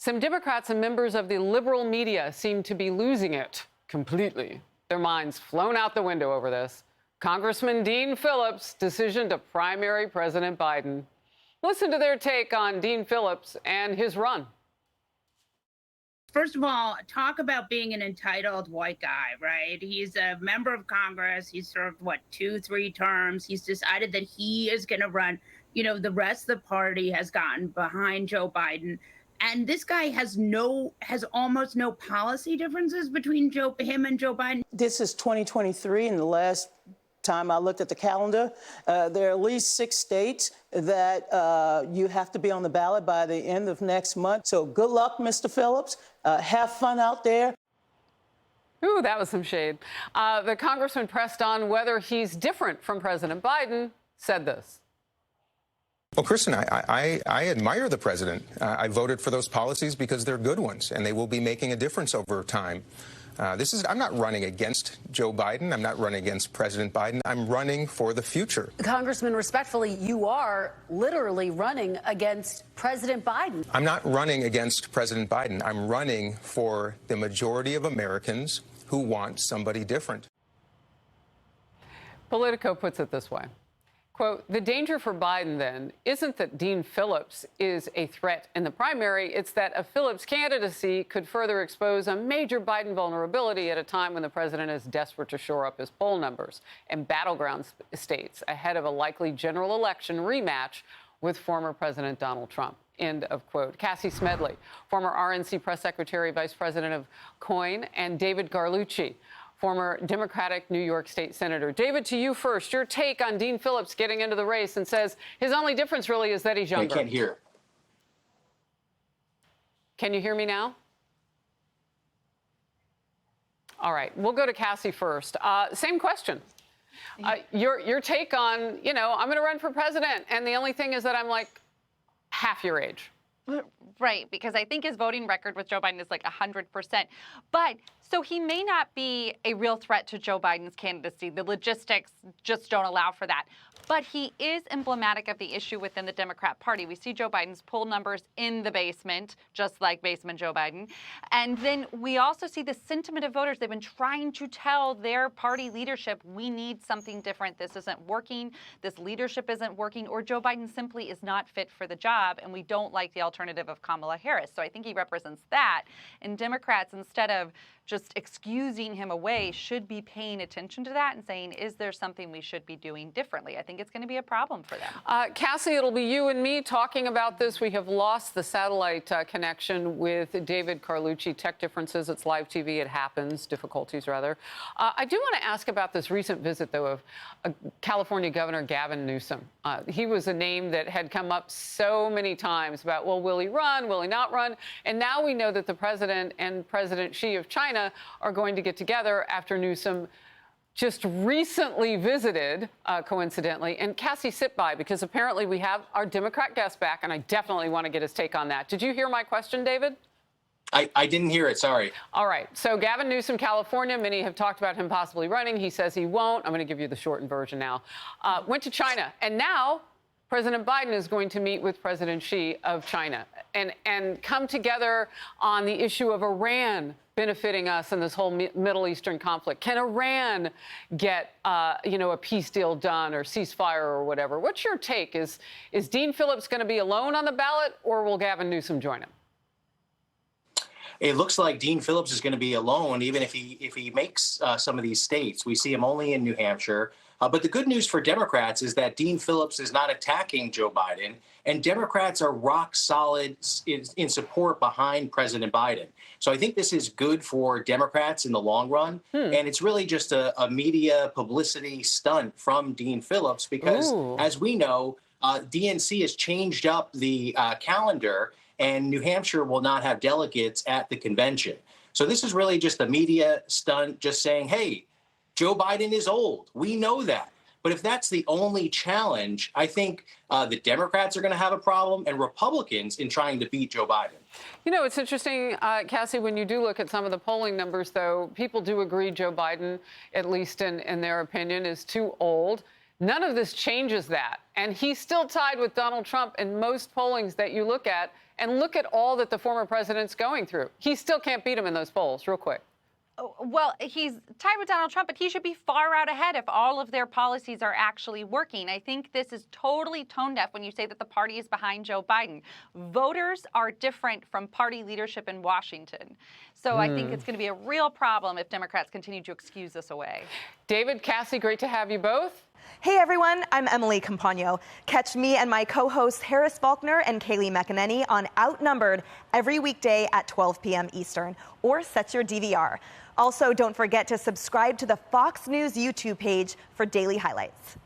Some Democrats and members of the liberal media seem to be losing it completely. Their minds flown out the window over this. Congressman Dean Phillips' decision to primary President Biden. Listen to their take on Dean Phillips and his run. First of all, talk about being an entitled white guy, right? He's a member of Congress. He's served, 2-3 terms. He's decided that he is going to run. You know, the rest of the party has gotten behind Joe Biden. And this guy has almost no policy differences between him and Joe Biden. This is 2023, and the last time I looked at the calendar, there are at least 6 states that you have to be on the ballot by the end of next month. So good luck, Mr. Phillips. Have fun out there. Ooh, that was some shade. The congressman pressed on whether he's different from President Biden, said this. Well, Kristen, I admire the president. I voted for those policies because they're good ones, and they will be making a difference over time. I'm not running against Joe Biden. I'm not running against President Biden. I'm running for the future. Congressman, respectfully, you are literally running against President Biden. I'm not running against President Biden. I'm running for the majority of Americans who want somebody different. Politico puts it this way. Quote, the danger for Biden, then, isn't that Dean Phillips is a threat in the primary. It's that a Phillips candidacy could further expose a major Biden vulnerability at a time when the president is desperate to shore up his poll numbers in battleground states ahead of a likely general election rematch with former President Donald Trump. End of quote. Cassie Smedile, former RNC press secretary, vice president of COIN, and David Carlucci, former Democratic New York State Senator. David, to you first. Your take on Dean Phillips getting into the race, and says his only difference really is that he's younger. I can't hear. Can you hear me now? All right, we'll go to Cassie first. Same question. Your take on, I'm going to run for president, and the only thing is that I'm like half your age. Right, because I think his voting record with Joe Biden is like 100%. But so he may not be a real threat to Joe Biden's candidacy. The logistics just don't allow for that. But he is emblematic of the issue within the Democrat Party. We see Joe Biden's poll numbers in the basement, just like basement Joe Biden. And then we also see the sentiment of voters. They've been trying to tell their party leadership, we need something different. This isn't working. This leadership isn't working. Or Joe Biden simply is not fit for the job. And we don't like the alternative of Kamala Harris. So I think he represents that. And Democrats, instead of just excusing him away, should be paying attention to that and saying, is there something we should be doing differently? I think it's going to be a problem for them. Cassie, it'll be you and me talking about this. We have lost the satellite connection with David Carlucci. Tech differences. It's live TV. It happens. Difficulties, rather. I do want to ask about this recent visit, though, of California Governor Gavin Newsom. He was a name that had come up so many times about, well, will he run? Will he not run? And now we know that the president and President Xi of China are going to get together after Newsom just recently visited, coincidentally. And Cassie, sit by, because apparently we have our Democrat guest back, and I definitely want to get his take on that. Did you hear my question, David? I didn't hear it. Sorry. All right. So Gavin Newsom, California, many have talked about him possibly running. He says he won't. I'm going to give you the shortened version now. Went to China, and now President Biden is going to meet with President Xi of China and come together on the issue of Iran benefiting us in this whole Middle Eastern conflict. Can Iran get, a peace deal done or ceasefire or whatever? What's your take? Is Dean Phillips going to be alone on the ballot, or will Gavin Newsom join him? It looks like Dean Phillips is going to be alone, even if he makes some of these states. We see him only in New Hampshire. But the good news for Democrats is that Dean Phillips is not attacking Joe Biden, and Democrats are rock solid in support behind President Biden. So I think this is good for Democrats in the long run. And it's really just a media publicity stunt from Dean Phillips because, as we know, DNC has changed up the calendar, and New Hampshire will not have delegates at the convention. So this is really just a media stunt, just saying, hey, Joe Biden is old. We know that. But if that's the only challenge, I think the Democrats are going to have a problem, and Republicans in trying to beat Joe Biden. It's interesting, Cassie, when you do look at some of the polling numbers, though, people do agree Joe Biden, at least in their opinion, is too old. None of this changes that. And he's still tied with Donald Trump in most pollings that you look at. And look at all that the former president's going through. He still can't beat him in those polls. Real quick. Well, he's tied with Donald Trump, but he should be far out ahead if all of their policies are actually working. I think this is totally tone deaf when you say that the party is behind Joe Biden. Voters are different from party leadership in Washington. So I think it's going to be a real problem if Democrats continue to excuse this away. David, Cassie, great to have you both. Hey everyone, I'm Emily Campagno. Catch me and my co-hosts Harris Faulkner and Kaylee McEnany on Outnumbered every weekday at 12 p.m. Eastern, or set your DVR. Also, don't forget to subscribe to the Fox News YouTube page for daily highlights.